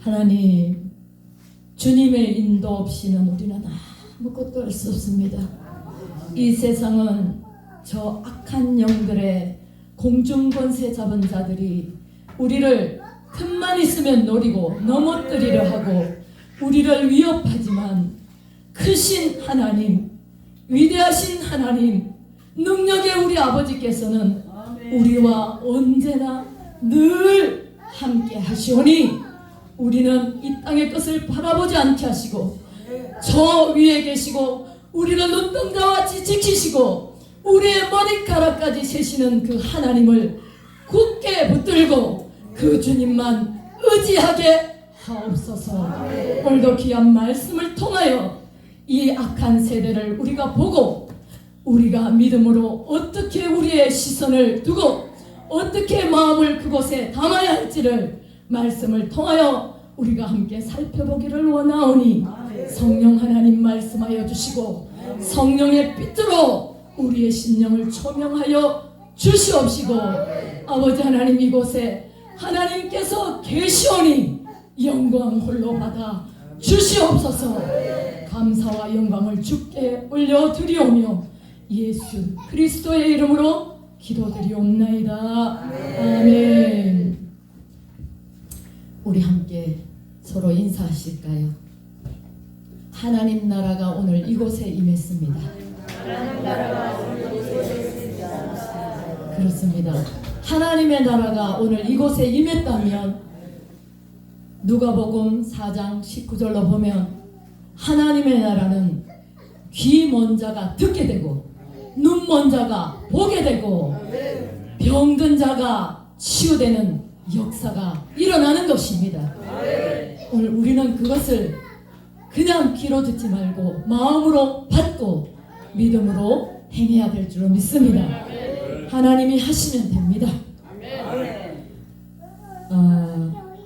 하나님, 주님의 인도 없이는 우리는 아무것도 할 수 없습니다. 이 세상은 저 악한 영들의 공중권세 잡은 자들이 우리를 틈만 있으면 노리고 넘어뜨리려 하고 우리를 위협하지만 크신 하나님, 위대하신 하나님, 능력의 우리 아버지께서는 우리와 언제나 늘 함께 하시오니 우리는 이 땅의 것을 바라보지 않게 하시고 저 위에 계시고 우리를 눈동자와 같이 지키시고 우리의 머리카락까지 세시는 그 하나님을 굳게 붙들고 그 주님만 의지하게 하옵소서. 오늘도 귀한 말씀을 통하여 이 악한 세대를 우리가 보고 우리가 믿음으로 어떻게 우리의 시선을 두고 어떻게 마음을 그곳에 담아야 할지를 말씀을 통하여 우리가 함께 살펴보기를 원하오니 성령 하나님 말씀하여 주시고 성령의 빛으로 우리의 심령을 초명하여 주시옵시고 아버지 하나님 이곳에 하나님께서 계시오니 영광 홀로 받아 주시옵소서. 감사와 영광을 주께 올려드리오며 예수 그리스도의 이름으로 기도드리옵나이다. 아멘. 우리 함께 서로 인사하실까요? 하나님 나라가 오늘 이곳에 임했습니다. 그렇습니다. 하나님의 나라가 오늘 이곳에 임했다면 누가복음 4장 19절로 보면 하나님의 나라는 귀 먼 자가 듣게 되고 눈 먼 자가 보게 되고 병든 자가 치유되는 역사가 일어나는 것입니다. 오늘 우리는 그것을 그냥 귀로 듣지 말고 마음으로 받고 믿음으로 행해야 될 줄로 믿습니다. 하나님이 하시면 됩니다.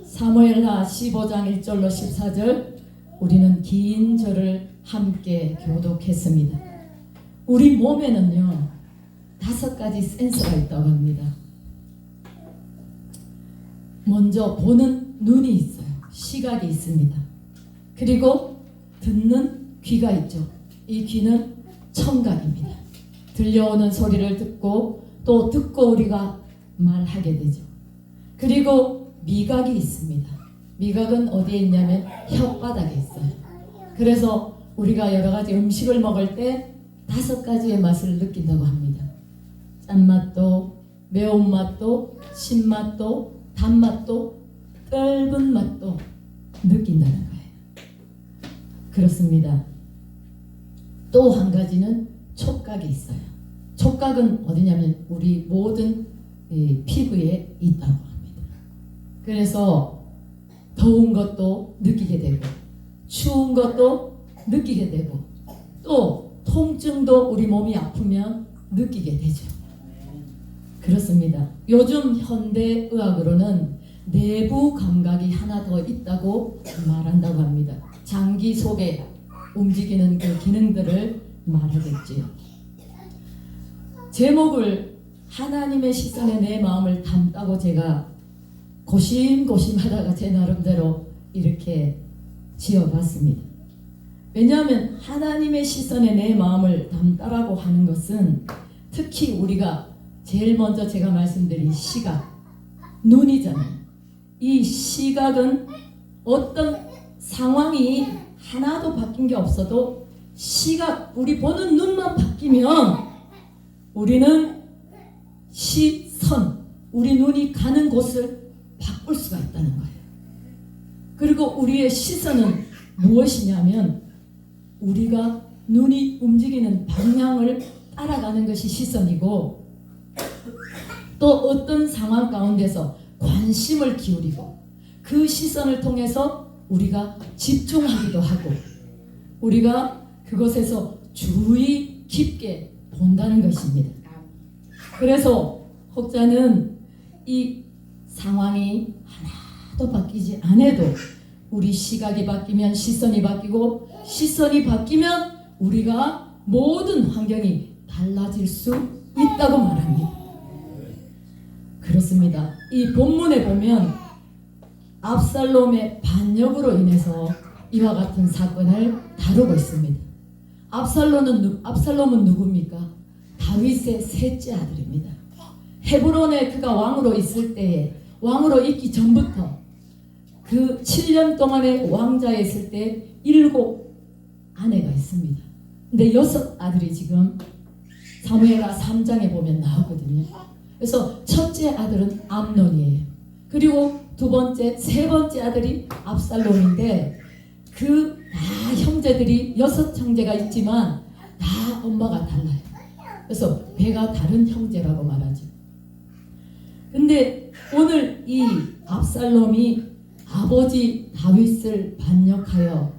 사무엘하 15장 1절로 14절 우리는 긴 절을 함께 교독했습니다. 우리 몸에는요 5가지 센서가 있다고 합니다. 먼저 보는 눈이 있어요. 시각이 있습니다. 그리고 듣는 귀가 있죠. 이 귀는 청각입니다. 들려오는 소리를 듣고 또 듣고 우리가 말하게 되죠. 그리고 미각이 있습니다. 미각은 어디에 있냐면 혓바닥에 있어요. 그래서 우리가 여러 가지 음식을 먹을 때 5가지의 맛을 느낀다고 합니다. 짠맛도, 매운맛도, 신맛도, 단맛도, 떫은 맛도 느낀다는 거예요. 그렇습니다. 또 한 가지는 촉각이 있어요. 촉각은 어디냐면 우리 모든 피부에 있다고 합니다. 그래서 더운 것도 느끼게 되고 추운 것도 느끼게 되고 또 통증도 우리 몸이 아프면 느끼게 되죠. 그렇습니다. 요즘 현대의학으로는 내부 감각이 하나 더 있다고 말한다고 합니다. 장기 속에 움직이는 그 기능들을 말하겠지요. 제목을 하나님의 시선에 내 마음을 담다고 제가 고심고심하다가 제 나름대로 이렇게 지어봤습니다. 왜냐하면 하나님의 시선에 내 마음을 담다라고 하는 것은 특히 우리가 제일 먼저 제가 말씀드린 시각, 눈이잖아요. 이 시각은 어떤 상황이 하나도 바뀐 게 없어도 시각, 우리 보는 눈만 바뀌면 우리는 시선, 우리 눈이 가는 곳을 바꿀 수가 있다는 거예요. 그리고 우리의 시선은 무엇이냐면 우리가 눈이 움직이는 방향을 따라가는 것이 시선이고, 또 어떤 상황 가운데서 관심을 기울이고 그 시선을 통해서 우리가 집중하기도 하고 우리가 그것에서 주의 깊게 본다는 것입니다. 그래서 혹자는 이 상황이 하나도 바뀌지 않아도 우리 시각이 바뀌면 시선이 바뀌고, 시선이 바뀌면 우리가 모든 환경이 달라질 수 있다고 말합니다. 그렇습니다. 이 본문에 보면 압살롬의 반역으로 인해서 이와 같은 사건을 다루고 있습니다. 압살롬은 누굽니까? 다윗의 셋째 아들입니다. 헤브론에 그가 왕으로 있을 때에, 왕으로 있기 전부터 그 7년 동안의 왕자에 있을 때 7 아내가 있습니다. 근데 6 아들이 지금 사무엘하 3장에 보면 나오거든요. 그래서 첫째 아들은 암논이에요. 그리고 두 번째, 세 번째 아들이 압살롬인데, 그 다 형제들이 6 형제가 있지만 다 엄마가 달라요. 그래서 배가 다른 형제라고 말하죠. 근데 오늘 이 압살롬이 아버지 다윗을 반역하여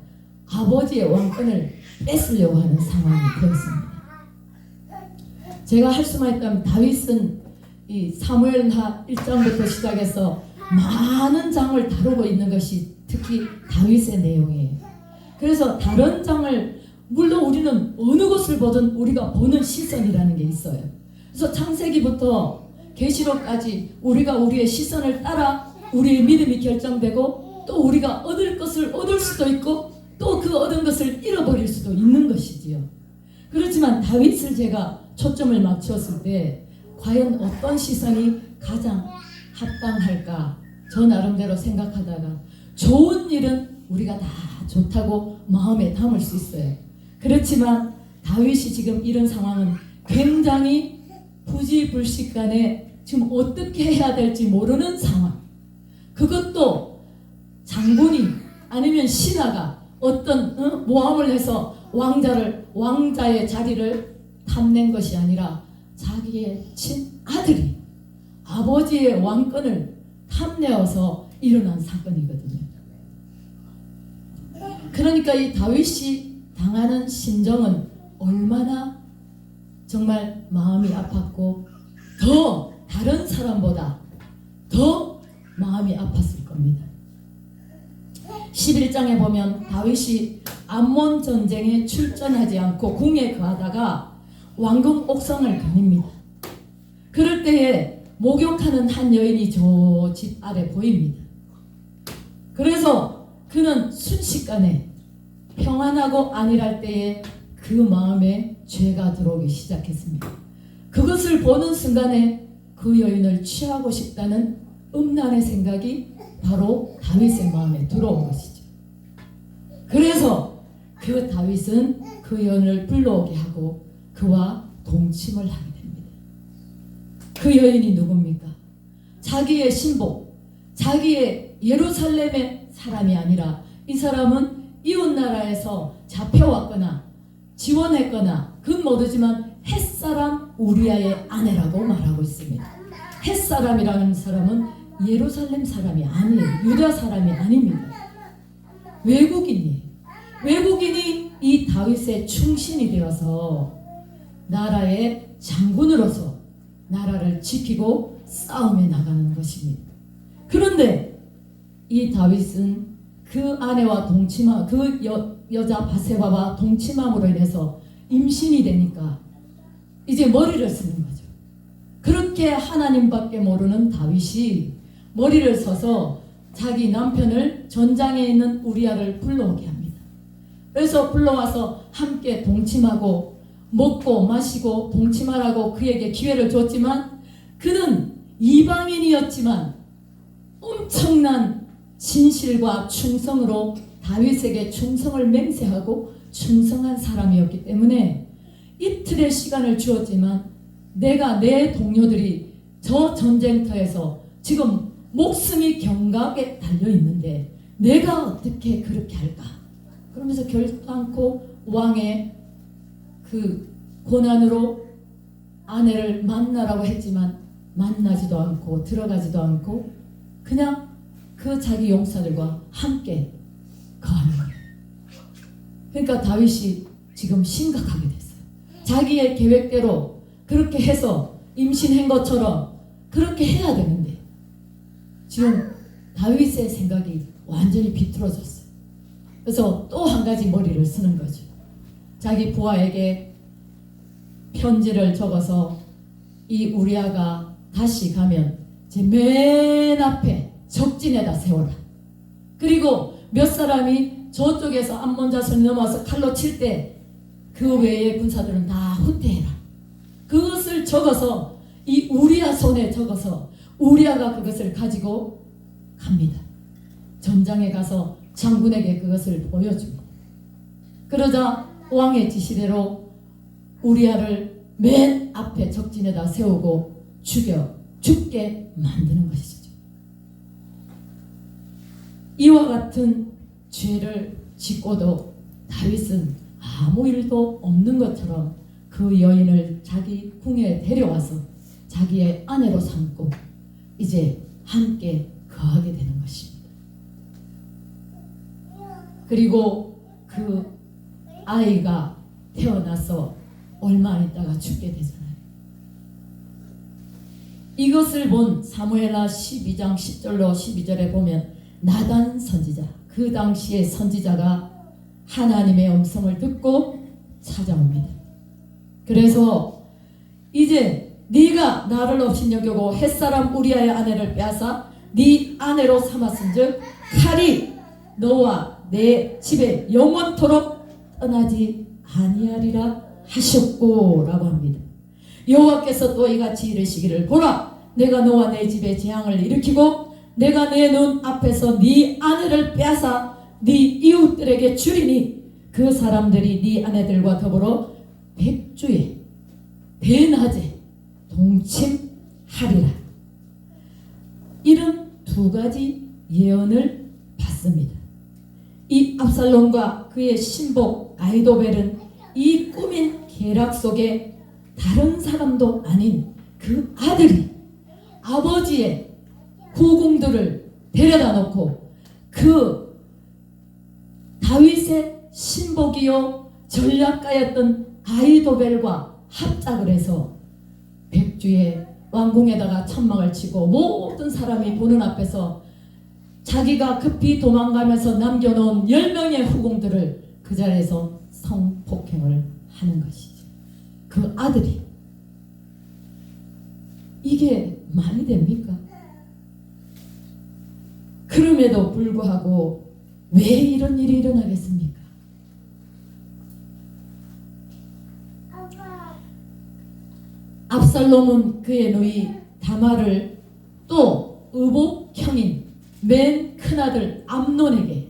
아버지의 왕권을 뺏으려고 하는 상황이 되었습니다. 제가 할 수만 있다면 다윗은 이 사무엘하 1장부터 시작해서 많은 장을 다루고 있는 것이 특히 다윗의 내용이에요. 그래서 다른 장을, 물론 우리는 어느 것을 보든 우리가 보는 시선이라는 게 있어요. 그래서 창세기부터 계시록까지 우리가 우리의 시선을 따라 우리의 믿음이 결정되고, 또 우리가 얻을 것을 얻을 수도 있고 또 그 얻은 것을 잃어버릴 수도 있는 것이지요. 그렇지만 다윗을 제가 초점을 맞추었을 때 과연 어떤 시선이 가장 합당할까, 저 나름대로 생각하다가 좋은 일은 우리가 다 좋다고 마음에 담을 수 있어요. 그렇지만 다윗이 지금 이런 상황은 굉장히 부지불식간에 지금 어떻게 해야 될지 모르는 상황. 그것도 장군이 아니면 신하가 어떤 모함을 해서 왕자의 자리를 탐낸 것이 아니라 자기의 친아들이 아버지의 왕권을 탐내어서 일어난 사건이거든요. 그러니까 이 다윗이 당하는 심정은 얼마나 정말 마음이 아팠고 더 다른 사람보다 더 마음이 아팠을 겁니다. 11장에 보면 다윗이 암몬 전쟁에 출전하지 않고 궁에 거하다가 왕궁 옥상을 거닙니다. 그럴 때에 목욕하는 한 여인이 저 집 아래 보입니다. 그래서 그는 순식간에 평안하고 안일할 때에 그 마음에 죄가 들어오기 시작했습니다. 그것을 보는 순간에 그 여인을 취하고 싶다는 음란의 생각이 바로 다윗의 마음에 들어온 것이죠. 그래서 그 다윗은 그 여인을 불러오게 하고 그와 동침을 하게 됩니다. 그 여인이 누굽니까? 자기의 신복, 자기의 예루살렘의 사람이 아니라 이 사람은 이웃나라에서 잡혀왔거나 지원했거나 그건 모르지만 햇사람 우리아의 아내라고 말하고 있습니다. 햇사람이라는 사람은 예루살렘 사람이 아니에요. 유다 사람이 아닙니다. 외국인이에요. 외국인이 이 다윗의 충신이 되어서 나라의 장군으로서 나라를 지키고 싸움에 나가는 것입니다. 그런데 이 다윗은 그 아내와 그 여자 바세바와 동침함으로 인해서 임신이 되니까 이제 머리를 쓰는 거죠. 그렇게 하나님밖에 모르는 다윗이 머리를 써서 자기 남편을 전장에 있는 우리아를 불러오게 합니다. 그래서 불러와서 함께 동침하고 먹고 마시고 동침하라고 그에게 기회를 줬지만 그는 이방인이었지만 엄청난 진실과 충성으로 다윗에게 충성을 맹세하고 충성한 사람이었기 때문에 이틀의 시간을 주었지만 내 동료들이 저 전쟁터에서 지금 목숨이 경각에 달려 있는데 내가 어떻게 그렇게 할까? 그러면서 결단코 왕의 그 고난으로 아내를 만나라고 했지만 만나지도 않고 들어가지도 않고 그냥 그 자기 용사들과 함께 거하는 거예요. 그러니까 다윗이 지금 심각하게 됐어요. 자기의 계획대로 그렇게 해서 임신한 것처럼 그렇게 해야 되는데 지금 다윗의 생각이 완전히 비틀어졌어요. 그래서 또 한 가지 머리를 쓰는 거죠. 자기 부하에게 편지를 적어서 이 우리아가 다시 가면 제 맨 앞에 적진에다 세워라. 그리고 몇 사람이 저쪽에서 암몬자선을 넘어서 칼로 칠 때 그 외의 군사들은 다 후퇴해라. 그것을 적어서 이 우리아 손에 적어서 우리아가 그것을 가지고 갑니다. 전장에 가서 장군에게 그것을 보여줍니다. 그러자 왕의 지시대로 우리아를 맨 앞에 적진에다 세우고 죽게 만드는 것이죠. 이와 같은 죄를 짓고도 다윗은 아무 일도 없는 것처럼 그 여인을 자기 궁에 데려와서 자기의 아내로 삼고 이제 함께 거하게 되는 것입니다. 그리고 그 아이가 태어나서 얼마 안 있다가 죽게 되잖아요. 이것을 본 사무엘하 12장 10절로 12절에 보면 나단 선지자, 그 당시의 선지자가 하나님의 음성을 듣고 찾아옵니다. 그래서 이제 네가 나를 업신여기고 햇사람 우리아의 아내를 빼앗아 네 아내로 삼았은즉 칼이 너와 내 집에 영원토록 떠나지 아니하리라 하셨고 라고 합니다. 여호와께서 또 이같이 이르시기를 보라 내가 너와 내 집에 재앙을 일으키고 내가 내 눈 앞에서 네 아내를 빼앗아 네 이웃들에게 주리니 그 사람들이 네 아내들과 더불어 백주에 대낮에 동침하리라. 이런 두 가지 예언을 받습니다. 이 압살롬과 그의 신복 아히도벨은 이 꾸민 계략 속에 다른 사람도 아닌 그 아들이 아버지의 후궁들을 데려다 놓고 그 다윗의 신복이요 전략가였던 아히도벨과 합작을 해서 백주의 왕궁에다가 천막을 치고 모든 사람이 보는 앞에서 자기가 급히 도망가면서 남겨놓은 10명의 후궁들을 그 자리에서 성폭행을 하는 것이죠. 그 아들이. 이게 말이 됩니까? 그럼에도 불구하고 왜 이런 일이 일어나겠습니까? 압살롬은 그의 누이 다말을 또 의복형인 맨 큰아들 암논에게,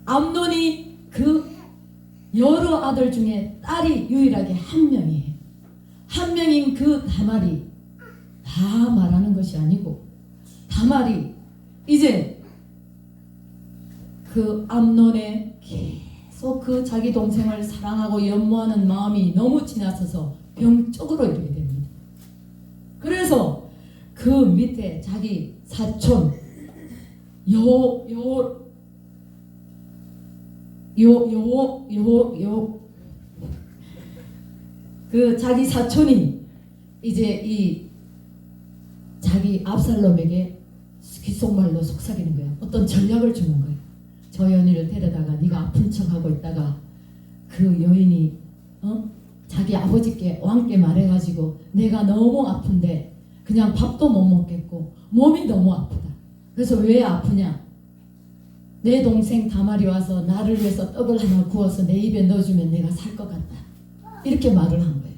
암논이 그 여러 아들 중에 딸이 유일하게 한 명이에요. 한 명인 그 다말이 다 말하는 것이 아니고 다말이 이제 그 암논의 계속 그 자기 동생을 사랑하고 연모하는 마음이 너무 지나쳐서 병적으로 이르게 됩니다. 그래서 그 밑에 자기 사촌 그 자기 사촌이 이제 이 자기 압살롬에게 귓속말로 속삭이는 거예요. 어떤 전략을 주는 거예요. 저 여인을 데려다가 네가 아픈 척하고 있다가 그 여인이 자기 아버지께 왕께 말해가지고 내가 너무 아픈데 그냥 밥도 못 먹겠고 몸이 너무 아프다. 그래서 왜 아프냐? 내 동생 다말이 와서 나를 위해서 떡을 하나 구워서 내 입에 넣어주면 내가 살 것 같다. 이렇게 말을 한 거예요.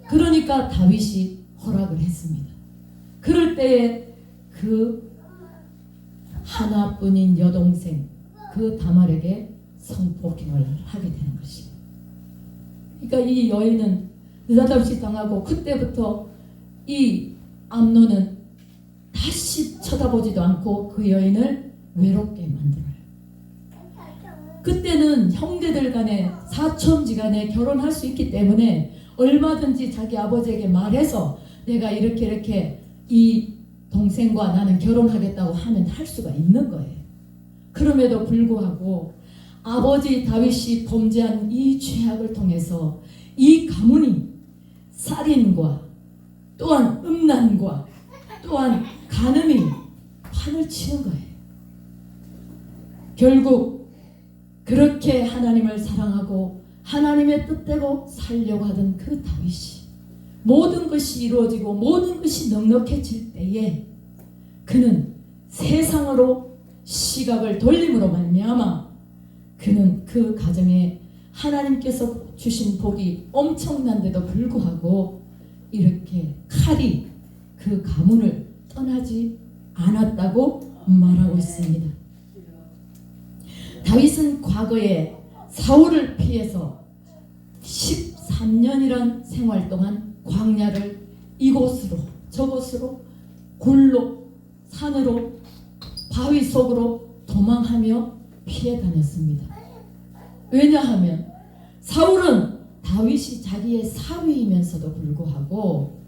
그러니까 다윗이 허락을 했습니다. 그럴 때에 그 하나뿐인 여동생 그 다말에게 성폭행을 하게 되는 것입니다. 그러니까 이 여인은 느닷없이 당하고 그때부터 이 암논은 다 다시 쳐다보지도 않고 그 여인을 외롭게 만들어요. 그때는 형제들 간에 사촌지간에 결혼할 수 있기 때문에 얼마든지 자기 아버지에게 말해서 내가 이렇게 이 동생과 나는 결혼하겠다고 하면 할 수가 있는 거예요. 그럼에도 불구하고 아버지 다윗이 범죄한 이 죄악을 통해서 이 가문이 살인과 또한 음란과 또한 간음이 판을 치는 거예요. 결국 그렇게 하나님을 사랑하고 하나님의 뜻대로 살려고 하던 그 다윗이 모든 것이 이루어지고 모든 것이 넉넉해질 때에 그는 세상으로 시각을 돌림으로 말미암아 그는 그 가정에 하나님께서 주신 복이 엄청난데도 불구하고 이렇게 칼이 그 가문을 떠나지 않았다고 말하고 있습니다. 다윗은 과거에 사울을 피해서 13년이란 생활 동안 광야를 이곳으로 저곳으로 굴로 산으로 바위 속으로 도망하며 피해 다녔습니다. 왜냐하면 사울은 다윗이 자기의 사위이면서도 불구하고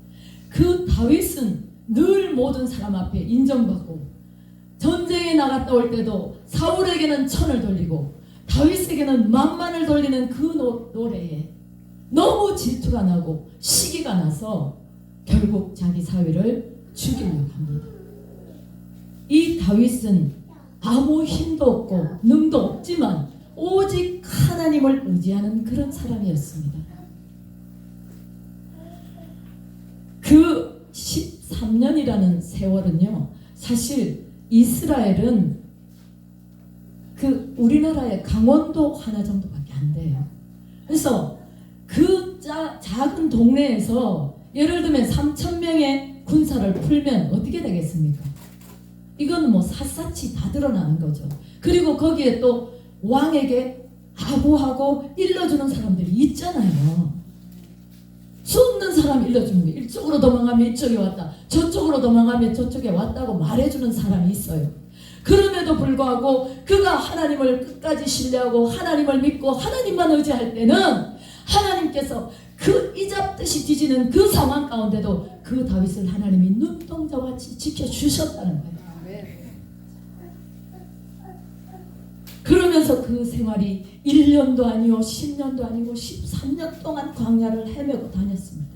그 다윗은 늘 모든 사람 앞에 인정받고 전쟁에 나갔다 올 때도 사울에게는 천을 돌리고 다윗에게는 만만을 돌리는 그 노래에 너무 질투가 나고 시기가 나서 결국 자기 사위를 죽이려고 합니다. 이 다윗은 아무 힘도 없고 능도 없지만 오직 하나님을 의지하는 그런 사람이었습니다. 그 13년이라는 세월은요, 사실 이스라엘은 그 우리나라의 강원도 하나 정도밖에 안 돼요. 그래서 그 작은 동네에서 예를 들면 3,000명의 군사를 풀면 어떻게 되겠습니까? 이건 뭐 샅샅이 다 드러나는 거죠. 그리고 거기에 또 왕에게 아부하고 일러주는 사람들이 있잖아요. 수없는 사람 일러주는 게 이쪽으로 도망가면 이쪽에 왔다, 저쪽으로 도망가면 저쪽에 왔다고 말해주는 사람이 있어요. 그럼에도 불구하고 그가 하나님을 끝까지 신뢰하고 하나님을 믿고 하나님만 의지할 때는 하나님께서 그 이잡듯이 뒤지는 그 상황 가운데도 그 다윗을 하나님이 눈동자와 같이 지켜주셨다는 거예요. 그러면서 그 생활이 1년도 아니요 10년도 아니고 13년 동안 광야를 헤매고 다녔습니다.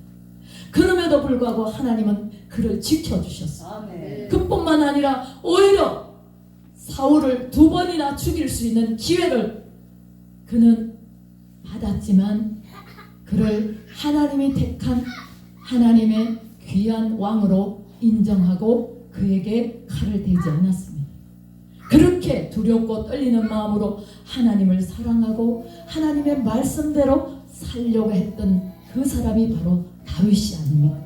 그럼에도 불구하고 하나님은 그를 지켜주셨어요. 그뿐만 아니라 오히려 사울을 2번이나 죽일 수 있는 기회를 그는 받았지만 그를 하나님이 택한 하나님의 귀한 왕으로 인정하고 그에게 칼을 대지 않았습니다. 그렇게 두렵고 떨리는 마음으로 하나님을 사랑하고 하나님의 말씀대로 살려고 했던 그 사람이 바로 다윗이 아닙니까?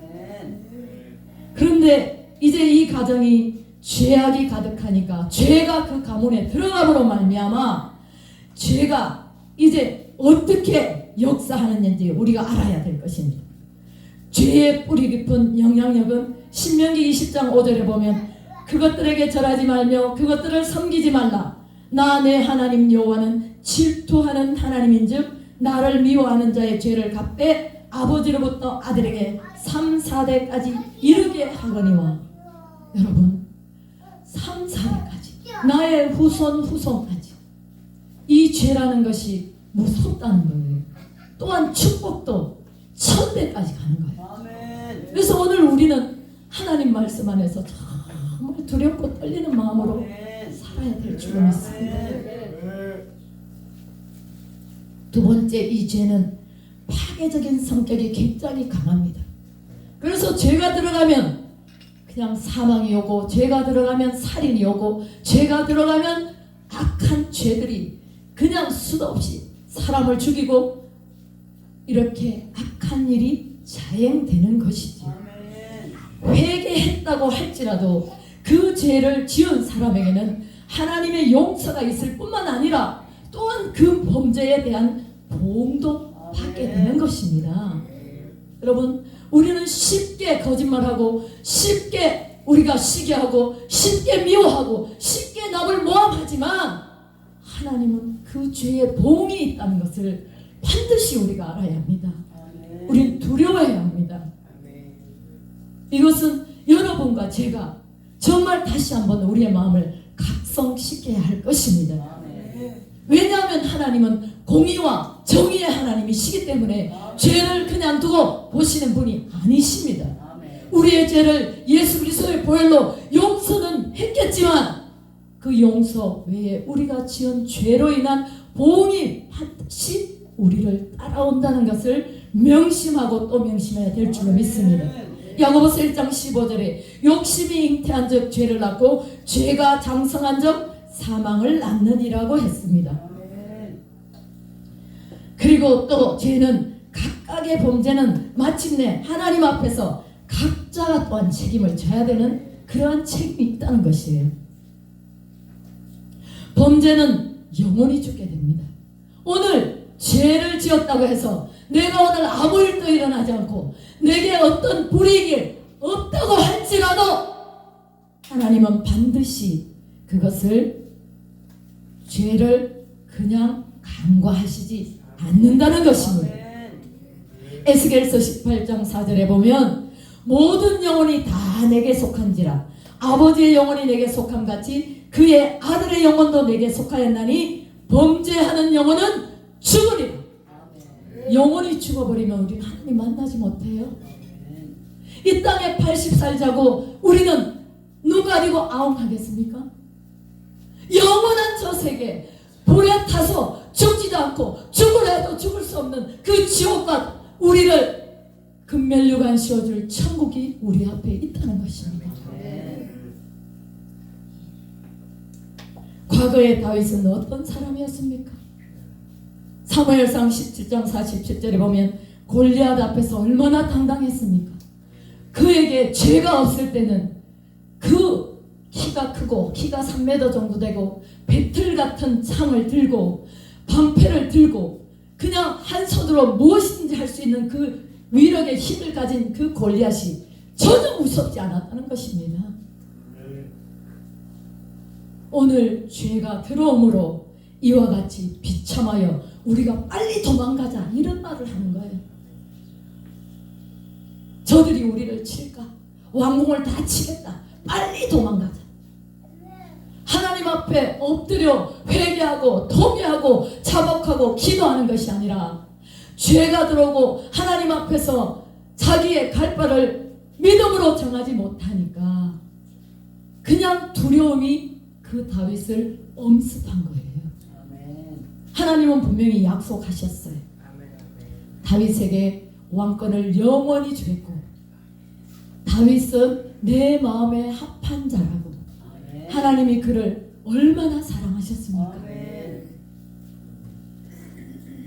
그런데 이제 이 가정이 죄악이 가득하니까 죄가 그 가문에 들어감으로 말미암아 죄가 이제 어떻게 역사하는지 우리가 알아야 될 것입니다. 죄의 뿌리 깊은 영향력은 신명기 20장 5절에 보면 그것들에게 절하지 말며 그것들을 섬기지 말라. 나 내 하나님 여호와는 질투하는 하나님인즉 나를 미워하는 자의 죄를 갚되 아버지로부터 아들에게 3, 4대까지 이르게 하거니와. 여러분 3, 4대까지 나의 후손까지 이 죄라는 것이 무섭다는 거예요. 또한 축복도 1000대까지 가는 거예요. 그래서 오늘 우리는 하나님 말씀 안에서 정말 두렵고 떨리는 마음으로 살아야 될 줄 믿습니다. 두 번째, 이 죄는 파괴적인 성격이 굉장히 강합니다. 그래서 죄가 들어가면 그냥 사망이 오고, 죄가 들어가면 살인이 오고, 죄가 들어가면 악한 죄들이 그냥 수도 없이 사람을 죽이고 이렇게 악한 일이 자행되는 것이지요. 회개했다고 할지라도 그 죄를 지은 사람에게는 하나님의 용서가 있을 뿐만 아니라 또한 그 범죄에 대한 보응도 받게 되는 것입니다. 여러분, 우리는 쉽게 거짓말하고 쉽게 우리가 시기하고 쉽게 미워하고 쉽게 남을 모함하지만 하나님은 그 죄에 보응이 있다는 것을 반드시 우리가 알아야 합니다. 우리는 두려워해야 합니다. 이것은 여러분과 제가 정말 다시 한번 우리의 마음을 각성시켜야 할 것입니다. 왜냐하면 하나님은 공의와 정의의 하나님이시기 때문에 죄를 그냥 두고 보시는 분이 아니십니다. 우리의 죄를 예수 그리스도의 보혈로 용서는 했겠지만 그 용서 외에 우리가 지은 죄로 인한 보응이 반드시 우리를 따라온다는 것을 명심하고 또 명심해야 될 줄로 믿습니다. 야고보서 1장 15절에 욕심이 잉태한 적 죄를 낳고 죄가 장성한 적 사망을 낳느니라고 했습니다. 그리고 또 죄는 각각의 범죄는 마침내 하나님 앞에서 각자가 또한 책임을 져야 되는 그러한 책임이 있다는 것이에요. 범죄는 영원히 죽게 됩니다. 오늘 죄를 지었다고 해서 내가 오늘 아무 일도 일어나지 않고 내게 어떤 불이익이 없다고 할지라도 하나님은 반드시 그것을 죄를 그냥 간과하시지 않는다는 것입니다. 에스겔서 18장 4절에 보면 모든 영혼이 다 내게 속한지라 아버지의 영혼이 내게 속함같이 그의 아들의 영혼도 내게 속하였나니 범죄하는 영혼은 죽으리라. 영혼이 죽어버리면 우리는 하나님 만나지 못해요. 이 땅에 80살 자고 우리는 눈 가리고 아웅하겠습니까? 영원한 저 세계 불에 타서 죽지도 않고 죽으려 해도 죽을 수 없는 그 지옥과 우리를 금멸류관 씌워줄 천국이 우리 앞에 있다는 것입니다. 과거의 다윗은 어떤 사람이었습니까? 사무엘상 17장 47절에 보면 골리앗 앞에서 얼마나 당당했습니까? 그에게 죄가 없을 때는 그 키가 크고 키가 3m 정도 되고 배틀 같은 창을 들고 방패를 들고 그냥 한 손으로 무엇인지 할 수 있는 그 위력의 힘을 가진 그 골리앗이 전혀 무섭지 않았다는 것입니다. 오늘 죄가 들어옴으로 이와 같이 비참하여 우리가 빨리 도망가자 이런 말을 하는 거예요. 저들이 우리를 칠까? 왕궁을 다 치겠다. 빨리 도망가자. 하나님 앞에 엎드려 회개하고 통회하고 자복하고 기도하는 것이 아니라 죄가 들어오고 하나님 앞에서 자기의 갈 바를 믿음으로 정하지 못하니까 그냥 두려움이 그 다윗을 엄습한 거예요. 하나님은 분명히 약속하셨어요. 다윗에게 왕권을 영원히 주겠고 다윗은 내 마음에 합한 자라고 하나님이 그를 얼마나 사랑하셨습니까?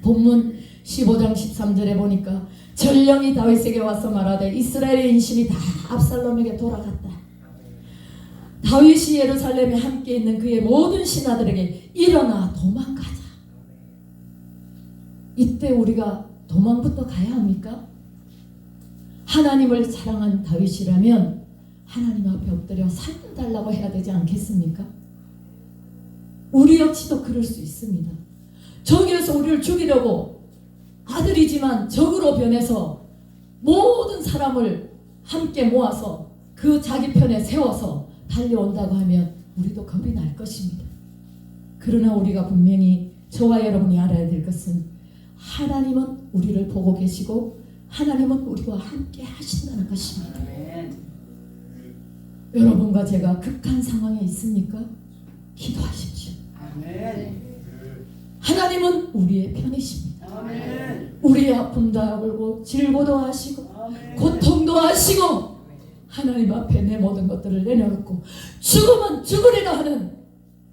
본문 15장 13절에 보니까 전령이 다윗에게 와서 말하되 이스라엘의 인심이 다 압살롬에게 돌아갔다. 다윗이 예루살렘에 함께 있는 그의 모든 신하들에게 일어나 도망가자. 이때 우리가 도망부터 가야 합니까? 하나님을 사랑한 다윗이라면 하나님 앞에 엎드려 살려달라고 해야 되지 않겠습니까? 우리 역시도 그럴 수 있습니다. 저기에서 우리를 죽이려고 아들이지만 적으로 변해서 모든 사람을 함께 모아서 그 자기 편에 세워서 달려온다고 하면 우리도 겁이 날 것입니다. 그러나 우리가 분명히 저와 여러분이 알아야 될 것은 하나님은 우리를 보고 계시고 하나님은 우리와 함께 하신다는 것입니다. 여러분과 제가 극한 상황에 있습니까? 기도하십시오. 하나님은 우리의 편이십니다. 우리의 아픔도 알고 질고도 하시고 고통도 하시고 하나님 앞에 내 모든 것들을 내려놓고 죽으면 죽으리라 하는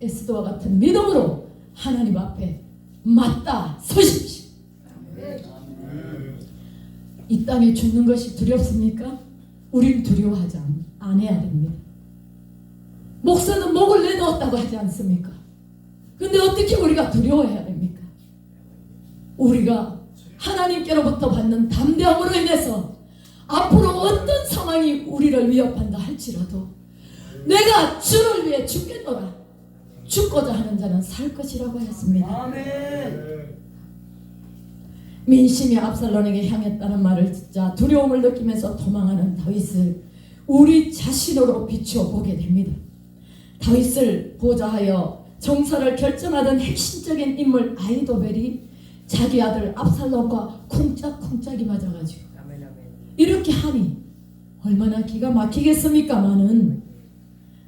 에스더와 같은 믿음으로 하나님 앞에 맞다 서십시오. 이 땅에 죽는 것이 두렵습니까? 우린 두려워하지 않아야 됩니다. 목사는 목을 내놓았다고 하지 않습니까? 근데 어떻게 우리가 두려워해야 됩니까? 우리가 하나님께로부터 받는 담대함으로 인해서 앞으로 어떤 상황이 우리를 위협한다 할지라도 내가 주를 위해 죽겠노라. 죽고자 하는 자는 살 것이라고 했습니다. 아멘. 민심이 압살롬에게 향했다는 말을 듣자 두려움을 느끼면서 도망하는 다윗을 우리 자신으로 비추어 보게 됩니다. 다윗을 보좌하여 정사를 결정하던 핵심적인 인물 아히도벨이 자기 아들 압살롬과 쿵짝쿵짝이 맞아가지고 아멘. 아멘. 이렇게 하니 얼마나 기가 막히겠습니까마는,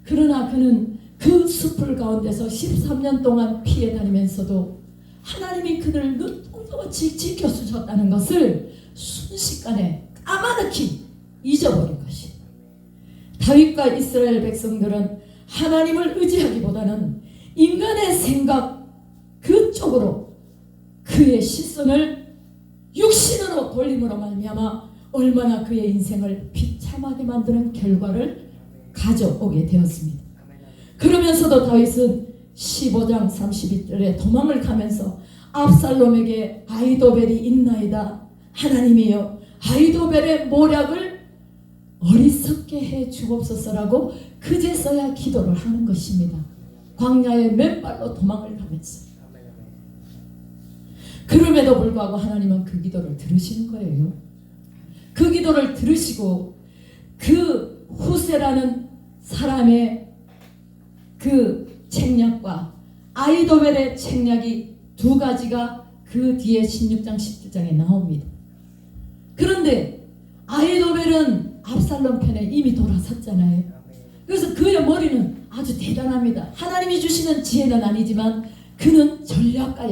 그러나 그는 그 숲을 가운데서 13년 동안 피해 다니면서도 하나님이 그를 눈동자같이 지켜주셨다는 것을 순식간에 까마득히 잊어버린 것이. 다윗과 이스라엘 백성들은 하나님을 의지하기보다는 인간의 생각 그쪽으로 그의 시선을 육신으로 돌림으로 말미암아 얼마나 그의 인생을 비참하게 만드는 결과를 가져오게 되었습니다. 그러면서도 다윗은 15장 32절에 도망을 가면서 압살롬에게 아히도벨이 있나이다. 하나님이여 아히도벨의 모략을 어리석게 해 주옵소서라고 그제서야 기도를 하는 것입니다. 광야에 맨발로 도망을 가면서. 그럼에도 불구하고 하나님은 그 기도를 들으시는 거예요. 그 기도를 들으시고 그 후세라는 사람의 그 책략과 아히도벨의 책략이 두 가지가 그 뒤에 16장 17장에 나옵니다. 그런데 아히도벨은 압살롬 편에 이미 돌아섰잖아요. 그래서 그의 머리는 아주 대단합니다. 하나님이 주시는 지혜는 아니지만 그는 전략가였습니다.